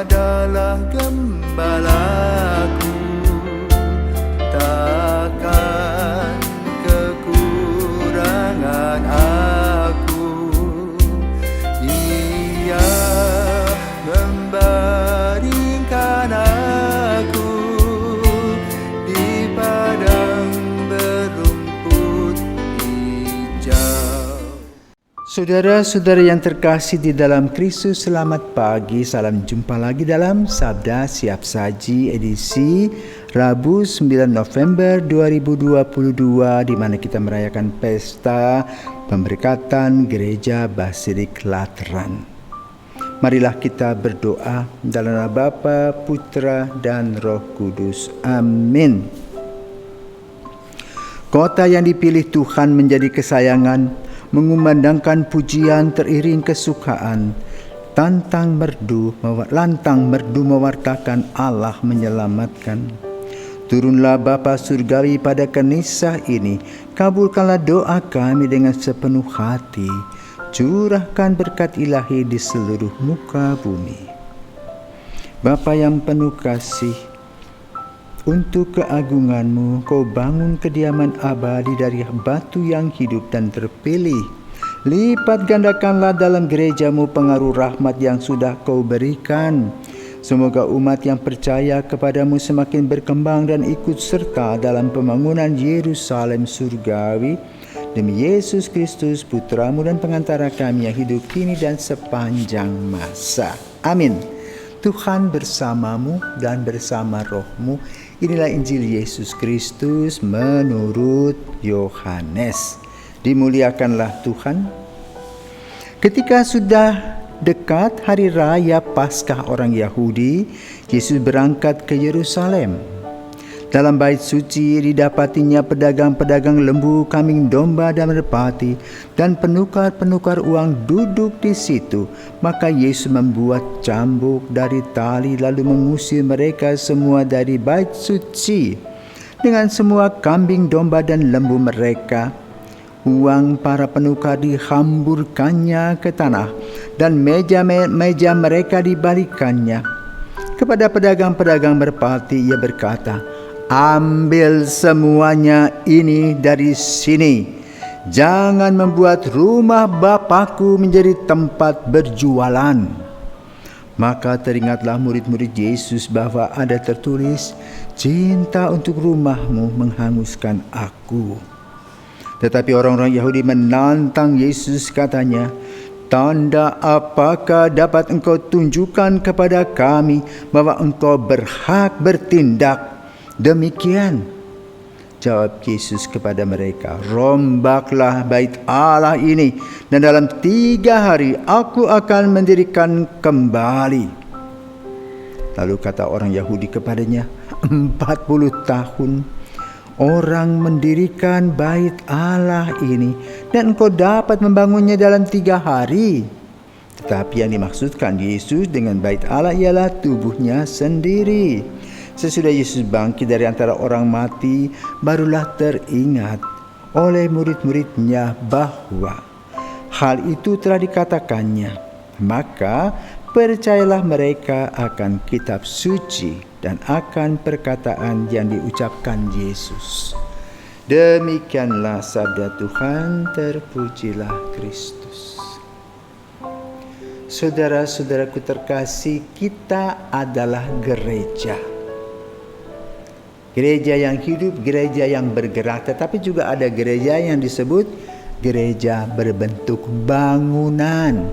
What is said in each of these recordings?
adalah gembalaku, takkan kekurangan aku. Ia membaringkan aku di padang berumput hijau. Saudara-saudara yang terkasih di dalam Kristus, selamat pagi. Salam jumpa lagi dalam Sabda Siap Saji edisi Rabu 9 November 2022, di mana kita merayakan pesta pemberkatan Gereja Basilik Lateran. Marilah kita berdoa dalam nama Bapa, Putra, dan Roh Kudus. Amin. Kota yang dipilih Tuhan menjadi kesayangan, mengumandangkan pujian teriring kesukaan, lantang merdu mewartakan Allah menyelamatkan. Turunlah Bapa Surgawi pada kenisah ini, kabulkanlah doa kami dengan sepenuh hati, curahkan berkat ilahi di seluruh muka bumi. Bapa yang penuh kasih, untuk keagungan-Mu, Kau bangun kediaman abadi dari batu yang hidup dan terpilih. Lipat gandakanlah dalam gereja-Mu pengaruh rahmat yang sudah Kau berikan. Semoga umat yang percaya kepadamu semakin berkembang dan ikut serta dalam pembangunan Yerusalem surgawi. Demi Yesus Kristus, Putra-Mu dan pengantara kami yang hidup kini dan sepanjang masa. Amin. Tuhan bersamamu dan bersama rohmu. Inilah Injil Yesus Kristus menurut Yohanes. Dimuliakanlah Tuhan. Ketika sudah dekat hari raya Paskah orang Yahudi, Yesus berangkat ke Yerusalem. Dalam bait suci didapatinya pedagang-pedagang lembu, kambing domba dan merpati, dan penukar-penukar uang duduk di situ. Maka Yesus membuat cambuk dari tali lalu mengusir mereka semua dari bait suci dengan semua kambing domba dan lembu mereka. Uang para penukar dihamburkannya ke tanah dan meja-meja mereka dibalikannya. Kepada pedagang-pedagang merpati ia berkata, "Ambil semuanya ini dari sini. Jangan membuat rumah Bapakku menjadi tempat berjualan." Maka teringatlah murid-murid Yesus bahwa ada tertulis, "Cinta untuk rumahmu menghanguskan aku." Tetapi orang-orang Yahudi menantang Yesus, katanya, "Tanda apakah dapat engkau tunjukkan kepada kami bahwa engkau berhak bertindak demikian?" Jawab Yesus kepada mereka, "Rombaklah bait Allah ini, dan dalam 3 hari aku akan mendirikan kembali." Lalu kata orang Yahudi kepadanya, 40 tahun orang mendirikan bait Allah ini, dan engkau dapat membangunnya dalam 3 hari. Tetapi yang dimaksudkan Yesus dengan bait Allah ialah tubuhnya sendiri. Sesudah Yesus bangkit dari antara orang mati, barulah teringat oleh murid-muridnya bahwa hal itu telah dikatakannya. Maka percayalah mereka akan kitab suci dan akan perkataan yang diucapkan Yesus. Demikianlah sabda Tuhan, terpujilah Kristus. Saudara-saudaraku terkasih, kita adalah gereja. Gereja yang hidup, gereja yang bergerak, tetapi juga ada gereja yang disebut gereja berbentuk bangunan.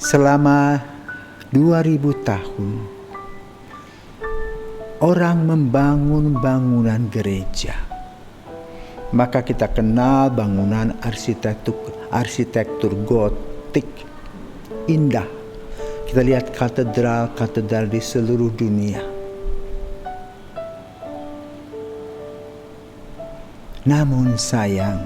Selama 2000 tahun, orang membangun bangunan gereja. Maka kita kenal bangunan arsitektur gotik indah. Kita lihat katedral di seluruh dunia. Namun sayang,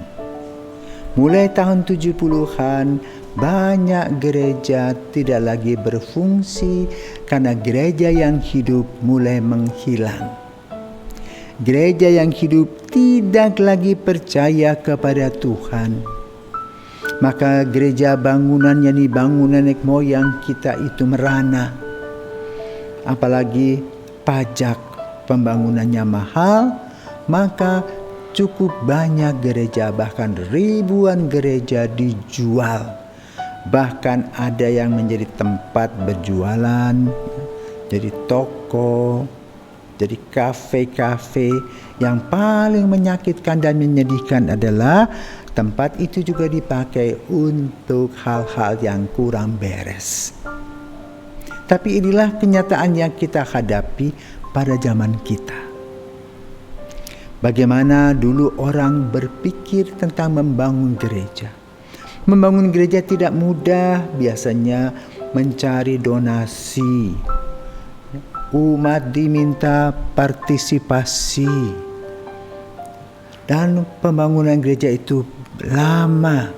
mulai tahun 70-an banyak gereja tidak lagi berfungsi karena gereja yang hidup mulai menghilang. Gereja yang hidup tidak lagi percaya kepada Tuhan. Maka gereja bangunan yang dibangun nenek moyang kita itu merana. Apalagi pajak pembangunannya mahal, maka cukup banyak gereja, bahkan ribuan gereja dijual. Bahkan ada yang menjadi tempat berjualan, jadi toko, jadi kafe-kafe. Yang paling menyakitkan dan menyedihkan adalah tempat itu juga dipakai untuk hal-hal yang kurang beres. Tapi inilah kenyataan yang kita hadapi pada zaman kita. Bagaimana dulu orang berpikir tentang membangun gereja. Membangun gereja tidak mudah, biasanya mencari donasi. Umat diminta partisipasi. Dan pembangunan gereja itu lama.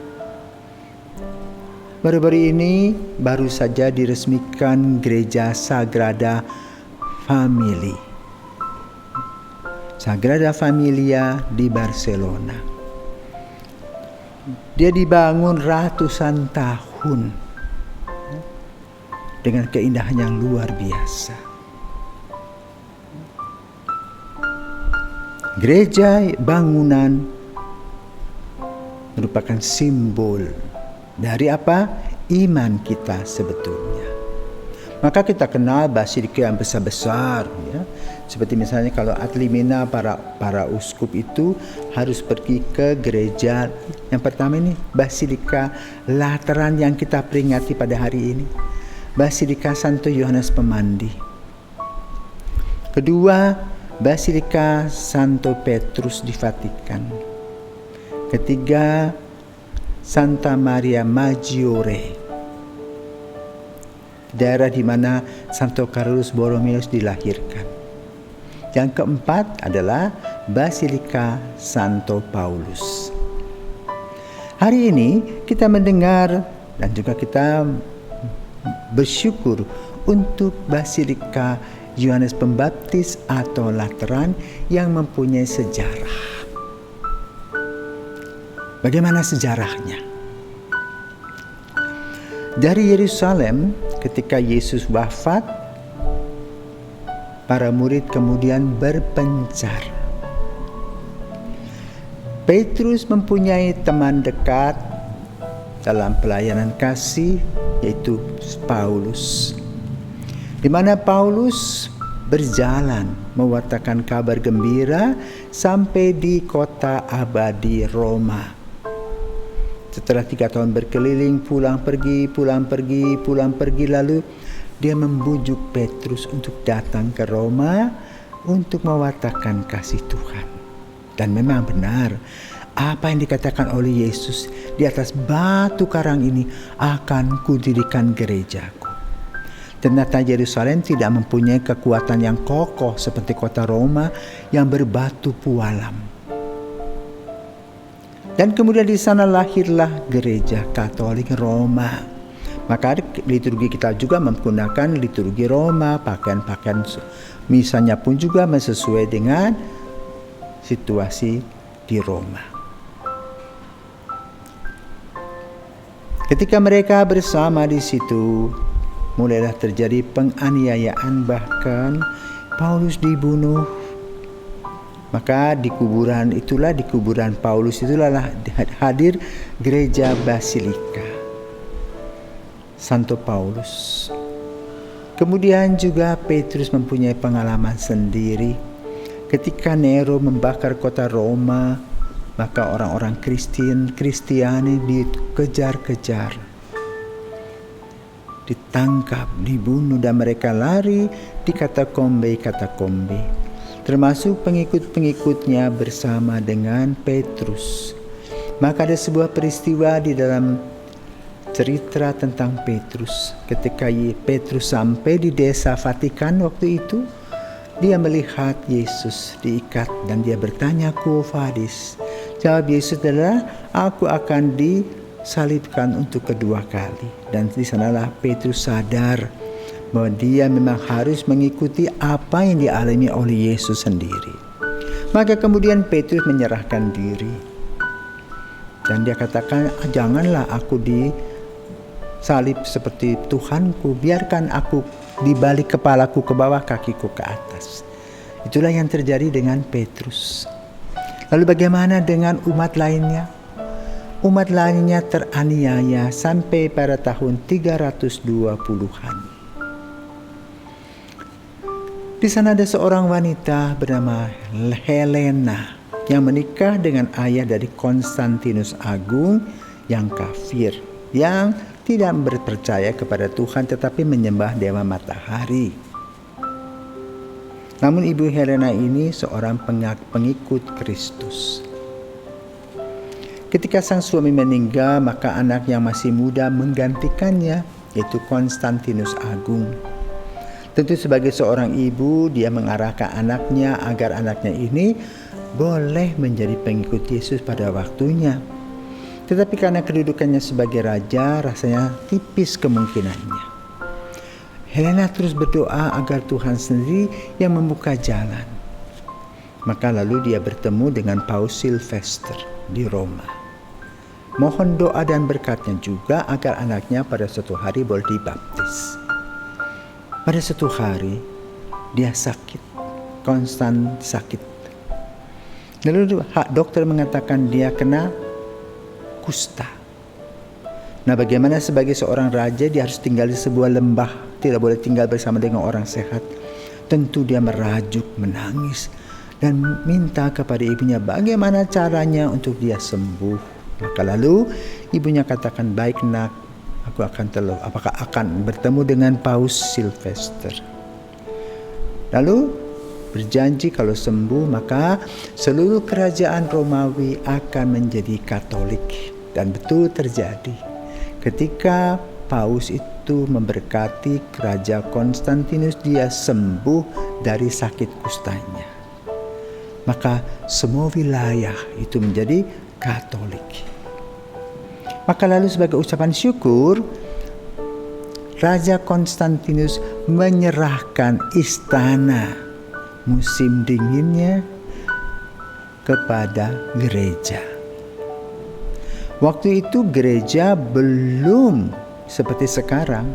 Baru-baru ini baru saja diresmikan gereja Sagrada Familia. Sagrada Familia di Barcelona. Dia dibangun ratusan tahun dengan keindahan yang luar biasa. Gereja bangunan merupakan simbol dari apa? Iman kita sebetulnya. Maka kita kenal basilika yang besar-besar, ya. Seperti misalnya kalau Atlimina para uskup itu harus pergi ke gereja. Yang pertama ini Basilika Lateran yang kita peringati pada hari ini. Basilika Santo Yohanes Pemandi. Kedua, Basilika Santo Petrus di Vatikan. Ketiga, Santa Maria Maggiore, daerah di mana Santo Carolus Borromeus dilahirkan. Yang keempat adalah Basilika Santo Paulus. Hari ini kita mendengar dan juga kita bersyukur untuk Basilika Yohanes Pembaptis atau Lateran yang mempunyai sejarah. Bagaimana sejarahnya? Dari Yerusalem, ketika Yesus wafat, para murid kemudian berpencar. Petrus mempunyai teman dekat dalam pelayanan kasih, yaitu Paulus. Di mana Paulus berjalan mewartakan kabar gembira sampai di kota abadi Roma. Setelah 3 tahun berkeliling, pulang pergi, lalu dia membujuk Petrus untuk datang ke Roma untuk mewartakan kasih Tuhan. Dan memang benar, apa yang dikatakan oleh Yesus, di atas batu karang ini akan kudirikan gerejaku. Ternyata Yerusalem tidak mempunyai kekuatan yang kokoh seperti kota Roma yang berbatu pualam. Dan kemudian di sana lahirlah gereja Katolik Roma. Maka liturgi kita juga menggunakan liturgi Roma, pakaian-pakaian misalnya pun juga sesuai dengan situasi di Roma. Ketika mereka bersama di situ, mulailah terjadi penganiayaan, bahkan Paulus dibunuh. Maka di kuburan Paulus itulah hadir gereja Basilika Santo Paulus. Kemudian juga Petrus mempunyai pengalaman sendiri. Ketika Nero membakar kota Roma, maka orang-orang Kristiani dikejar-kejar, ditangkap, dibunuh, dan mereka lari di katakombe. Termasuk pengikut-pengikutnya bersama dengan Petrus. Maka ada sebuah peristiwa di dalam cerita tentang Petrus. Ketika Petrus sampai di desa Vatikan waktu itu, dia melihat Yesus diikat dan dia bertanya, "Quo vadis?" Jawab Yesus adalah, "Aku akan disalibkan untuk kedua kali." Dan di sanalah Petrus sadar bahwa dia memang harus mengikuti apa yang dialami oleh Yesus sendiri. Maka kemudian Petrus menyerahkan diri. Dan dia katakan, janganlah aku disalib seperti Tuhanku, biarkan aku dibalik kepalaku ke bawah, kakiku ke atas. Itulah yang terjadi dengan Petrus. Lalu bagaimana dengan umat lainnya? Umat lainnya teraniaya sampai pada tahun 320-an. Di sana ada seorang wanita bernama Helena yang menikah dengan ayah dari Konstantinus Agung yang kafir, yang tidak berpercaya kepada Tuhan tetapi menyembah dewa matahari. Namun Ibu Helena ini seorang pengikut Kristus. Ketika sang suami meninggal, maka anak yang masih muda menggantikannya, yaitu Konstantinus Agung. Tentu sebagai seorang ibu, dia mengarahkan anaknya agar anaknya ini boleh menjadi pengikut Yesus pada waktunya. Tetapi karena kedudukannya sebagai raja, rasanya tipis kemungkinannya. Helena terus berdoa agar Tuhan sendiri yang membuka jalan. Maka lalu dia bertemu dengan Paus Silvester di Roma. Mohon doa dan berkatnya juga agar anaknya pada suatu hari boleh dibaptis. Pada suatu hari dia sakit, konstan sakit. Lalu dokter mengatakan dia kena kusta. Nah, bagaimana sebagai seorang raja dia harus tinggal di sebuah lembah, tidak boleh tinggal bersama dengan orang sehat. Tentu dia merajuk, menangis dan minta kepada ibunya bagaimana caranya untuk dia sembuh. Maka lalu ibunya katakan, baik nak, aku akan bertemu dengan Paus Silvester. Lalu berjanji kalau sembuh maka seluruh kerajaan Romawi akan menjadi Katolik. Dan betul terjadi. Ketika Paus itu memberkati Raja Konstantinus, dia sembuh dari sakit kustanya. Maka semua wilayah itu menjadi Katolik. Maka lalu sebagai ucapan syukur, Raja Konstantinus menyerahkan istana musim dinginnya kepada gereja. Waktu itu gereja belum seperti sekarang.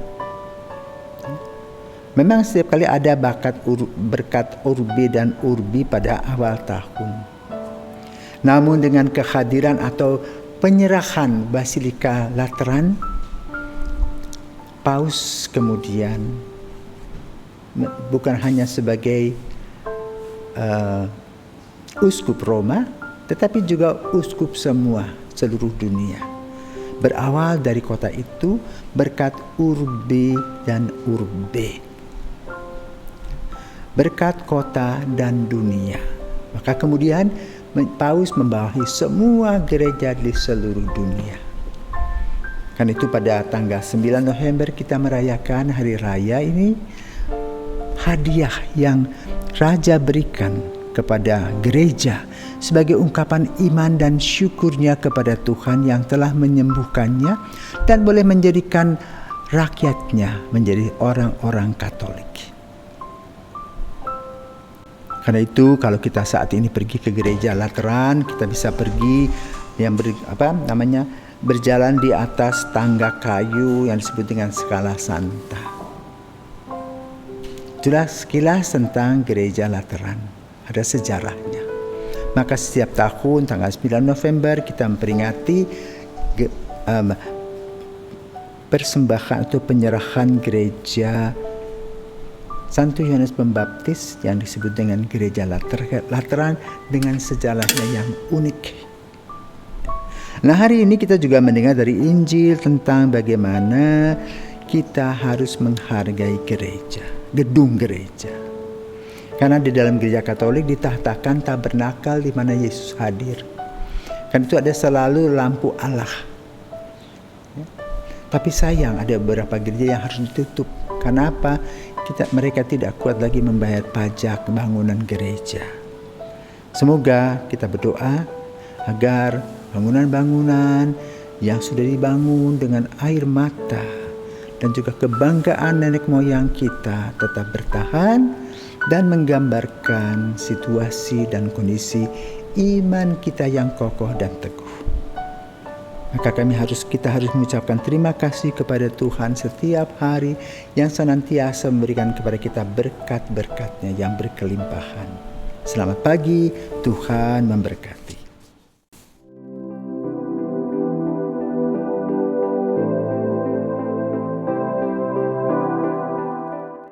Memang setiap kali ada berkat urbi dan urbi pada awal tahun. Namun dengan kehadiran atau penyerahan Basilika Lateran, Paus kemudian bukan hanya sebagai uskup Roma, tetapi juga uskup seluruh dunia. Berawal dari kota itu berkat urbi dan urbe. Berkat kota dan dunia. Maka kemudian Paus membawahi semua gereja di seluruh dunia. Karena itu pada tanggal 9 November kita merayakan hari raya ini, hadiah yang Raja berikan kepada gereja sebagai ungkapan iman dan syukurnya kepada Tuhan yang telah menyembuhkannya dan boleh menjadikan rakyatnya menjadi orang-orang Katolik. Karena itu kalau kita saat ini pergi ke gereja Lateran, kita bisa pergi yang berjalan di atas tangga kayu yang disebut dengan Scala Santa. Itulah sekilas tentang gereja Lateran. Ada sejarahnya. Maka setiap tahun tanggal 9 November kita memperingati persembahan atau penyerahan gereja Santo Yohanes Pembaptis yang disebut dengan gereja Lateran dengan sejarahnya yang unik. Nah, hari ini kita juga mendengar dari Injil tentang bagaimana kita harus menghargai gereja, gedung gereja. Karena di dalam gereja Katolik ditahtakan tabernakal di mana Yesus hadir. Karena itu ada selalu lampu Allah. Tapi sayang ada beberapa gereja yang harus ditutup. Karena apa? Mereka tidak kuat lagi membayar pajak bangunan gereja. Semoga kita berdoa agar bangunan-bangunan yang sudah dibangun dengan air mata dan juga kebanggaan nenek moyang kita tetap bertahan dan menggambarkan situasi dan kondisi iman kita yang kokoh dan teguh. Maka kita harus mengucapkan terima kasih kepada Tuhan setiap hari yang senantiasa memberikan kepada kita berkat-berkat-Nya yang berkelimpahan. Selamat pagi, Tuhan memberkati.